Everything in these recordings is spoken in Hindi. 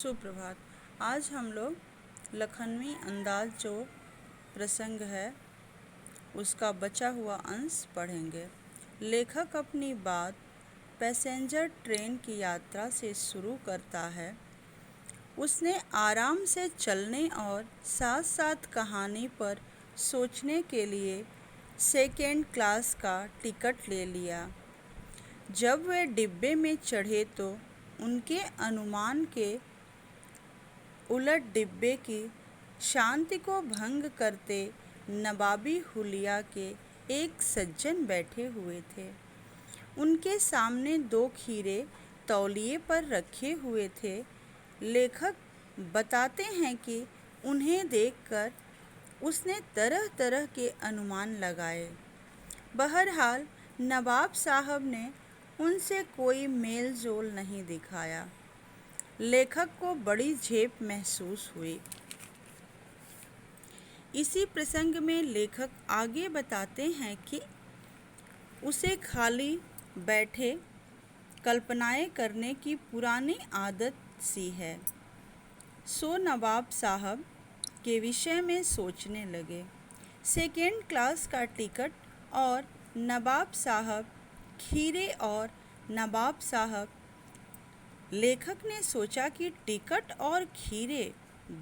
सुप्रभात। आज हम लोग लखनवी अंदाज जो प्रसंग है उसका बचा हुआ अंश पढ़ेंगे। लेखक अपनी बात पैसेंजर ट्रेन की यात्रा से शुरू करता है। उसने आराम से चलने और साथ साथ कहानी पर सोचने के लिए सेकेंड क्लास का टिकट ले लिया। जब वे डिब्बे में चढ़े तो उनके अनुमान के उलट डिब्बे की शांति को भंग करते नवाबी हुलिया के एक सज्जन बैठे हुए थे। उनके सामने 2 खीरे तौलिए पर रखे हुए थे। लेखक बताते हैं कि उन्हें देखकर उसने तरह तरह के अनुमान लगाए। बहरहाल नवाब साहब ने उनसे कोई मेल जोल नहीं दिखाया। लेखक को बड़ी झेप महसूस हुई। इसी प्रसंग में लेखक आगे बताते हैं कि उसे खाली बैठे कल्पनाएं करने की पुरानी आदत सी है। सो नवाब साहब के विषय में सोचने लगे। सेकेंड क्लास का टिकट और नवाब साहब, खीरे और नवाब साहब। लेखक ने सोचा कि टिकट और खीरे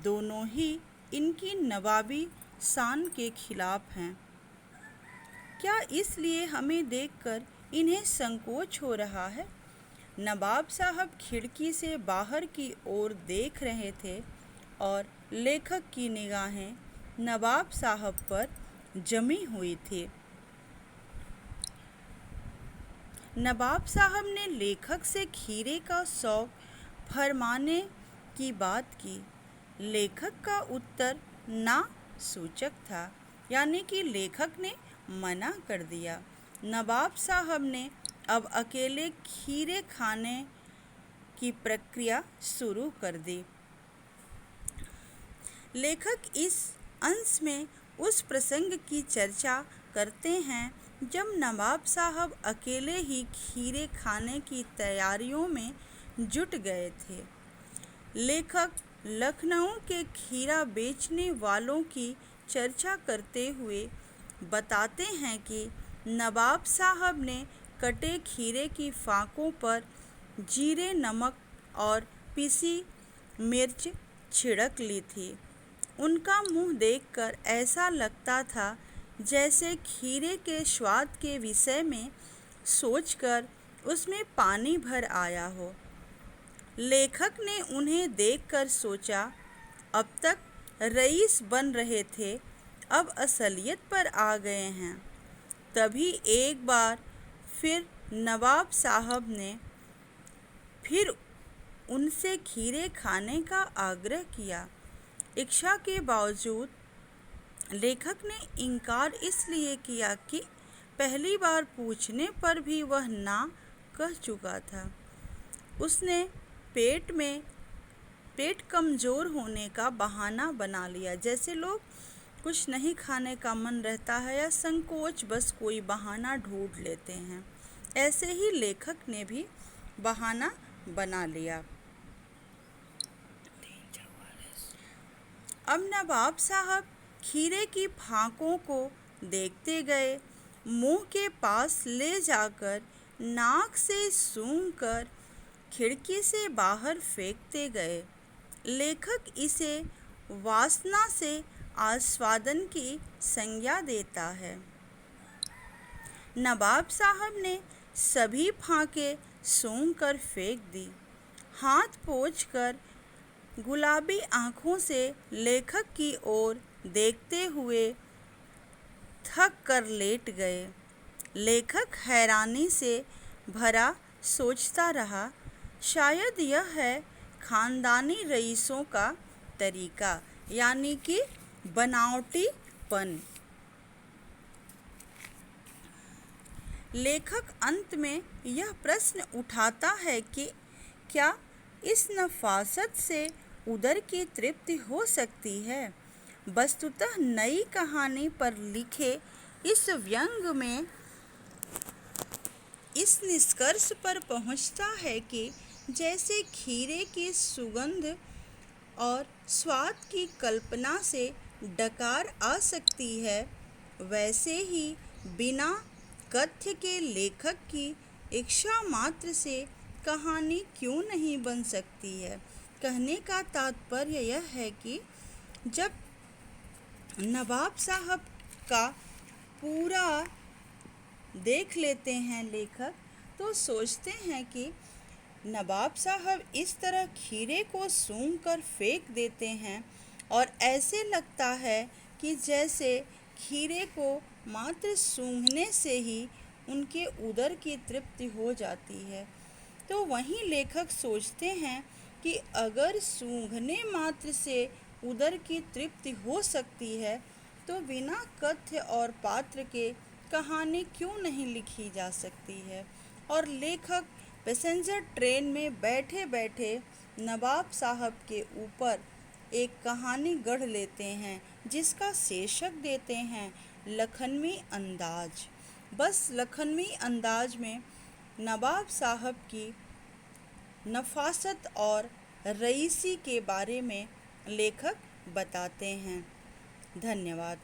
दोनों ही इनकी नवाबी शान के खिलाफ हैं। क्या इसलिए हमें देखकर इन्हें संकोच हो रहा है? नवाब साहब खिड़की से बाहर की ओर देख रहे थे और लेखक की निगाहें नवाब साहब पर जमी हुई थी। नवाब साहब ने लेखक से खीरे का शौक फरमाने की बात की। लेखक का उत्तर ना सूचक था, यानी कि लेखक ने मना कर दिया। नवाब साहब ने अब अकेले खीरे खाने की प्रक्रिया शुरू कर दी। लेखक इस अंश में उस प्रसंग की चर्चा करते हैं जब नवाब साहब अकेले ही खीरे खाने की तैयारियों में जुट गए थे। लेखक लखनऊ के खीरा बेचने वालों की चर्चा करते हुए बताते हैं कि नवाब साहब ने कटे खीरे की फाकों पर जीरे, नमक और पिसी मिर्च छिड़क ली थी। उनका मुंह देखकर ऐसा लगता था जैसे खीरे के स्वाद के विषय में सोचकर उसमें पानी भर आया हो। लेखक ने उन्हें देखकर सोचा, अब तक रईस बन रहे थे, अब असलियत पर आ गए हैं। तभी एक बार फिर नवाब साहब ने फिर उनसे खीरे खाने का आग्रह किया। इच्छा के बावजूद लेखक ने इनकार इसलिए किया कि पहली बार पूछने पर भी वह ना कह चुका था। उसने पेट कमज़ोर होने का बहाना बना लिया। जैसे लोग कुछ नहीं खाने का मन रहता है या संकोच बस कोई बहाना ढूंढ लेते हैं, ऐसे ही लेखक ने भी बहाना बना लिया। अब नवाब साहब खीरे की फाकों को देखते गए, मुंह के पास ले जाकर नाक से सूंघकर खिड़की से बाहर फेंकते गए। लेखक इसे वासना से आस्वादन की संज्ञा देता है। नवाब साहब ने सभी फाके सूंघकर फेंक दी। हाथ पोंछकर गुलाबी आंखों से लेखक की ओर देखते हुए थक कर लेट गए। लेखक हैरानी से भरा सोचता रहा, शायद यह है खानदानी रईसों का तरीका, यानी कि बनावटीपन। लेखक अंत में यह प्रश्न उठाता है कि क्या इस नफासत से उदर की तृप्ति हो सकती है? वस्तुतः नई कहानी पर लिखे इस व्यंग में इस निष्कर्ष पर पहुंचता है कि जैसे खीरे की सुगंध और स्वाद की कल्पना से डकार आ सकती है, वैसे ही बिना कथ्य के लेखक की इच्छा मात्र से कहानी क्यों नहीं बन सकती है। कहने का तात्पर्य यह है कि जब नवाब साहब का पूरा देख लेते हैं लेखक, तो सोचते हैं कि नवाब साहब इस तरह खीरे को सूंघ कर फेंक देते हैं और ऐसे लगता है कि जैसे खीरे को मात्र सूंघने से ही उनके उदर की तृप्ति हो जाती है। तो वहीं लेखक सोचते हैं कि अगर सूंघने मात्र से उदर की तृप्ति हो सकती है, तो बिना कथ्य और पात्र के कहानी क्यों नहीं लिखी जा सकती है। और लेखक पैसेंजर ट्रेन में बैठे बैठे नवाब साहब के ऊपर एक कहानी गढ़ लेते हैं, जिसका शीर्षक देते हैं लखनवी अंदाज। बस लखनवी अंदाज में नवाब साहब की नफासत और रईसी के बारे में लेखक बताते हैं। धन्यवाद।